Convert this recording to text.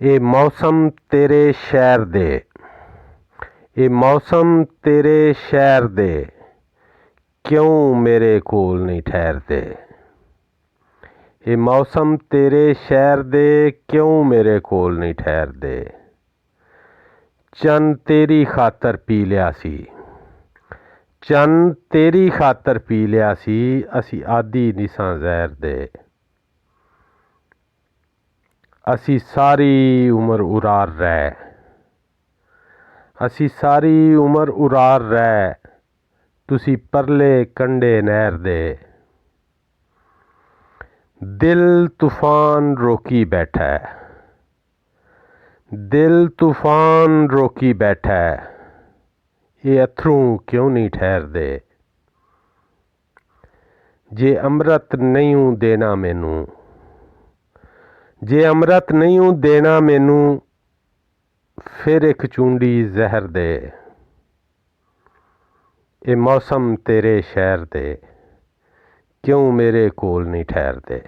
ਇਹ ਮੌਸਮ ਤੇਰੇ ਸ਼ਹਿਰ ਦੇ, ਇਹ ਮੌਸਮ ਤੇਰੇ ਸ਼ਹਿਰ ਦੇ, ਕਿਉਂ ਮੇਰੇ ਕੋਲ ਨਹੀਂ ਠਹਿਰਦੇ। ਇਹ ਮੌਸਮ ਤੇਰੇ ਸ਼ਹਿਰ ਦੇ, ਕਿਉਂ ਮੇਰੇ ਕੋਲ ਨਹੀਂ ਠਹਿਰਦੇ। ਚੰਨ ਤੇਰੀ ਖਾਤਰ ਪੀ ਲਿਆ ਸੀ, ਚੰਨ ਤੇਰੀ ਖਾਤਰ ਪੀ ਲਿਆ ਸੀ, ਅਸੀਂ ਆਦੀ ਨਿਸਾਂ ਜ਼ਹਿਰ ਦੇ। ਅਸੀਂ ਸਾਰੀ ਉਮਰ ਉਰਾਰ ਰਹਿ, ਅਸੀਂ ਸਾਰੀ ਉਮਰ ਉਰਾਰ ਰਹਿ, ਤੁਸੀਂ ਪਰਲੇ ਕੰਢੇ ਨਹਿਰ ਦੇ। ਦਿਲ ਤੂਫਾਨ ਰੋਕੀ ਬੈਠਾ, ਦਿਲ ਤੂਫਾਨ ਰੋਕੀ ਬੈਠਾ, ਇਹ ਅਥਰੂ ਕਿਉਂ ਨਹੀਂ ਠਹਿਰਦੇ। ਜੇ ਅੰਮ੍ਰਿਤ ਨਹੀਂ ਦੇਣਾ ਮੈਨੂੰ, ਜੇ ਅੰਮ੍ਰਿਤ ਨਹੀਂ ਦੇਣਾ ਮੈਨੂੰ, ਫਿਰ ਇੱਕ ਚੂੰਡੀ ਜ਼ਹਿਰ ਦੇ। ਇਹ ਮੌਸਮ ਤੇਰੇ ਸ਼ਹਿਰ ਦੇ, ਕਿਉਂ ਮੇਰੇ ਕੋਲ ਨਹੀਂ ਠਹਿਰਦੇ।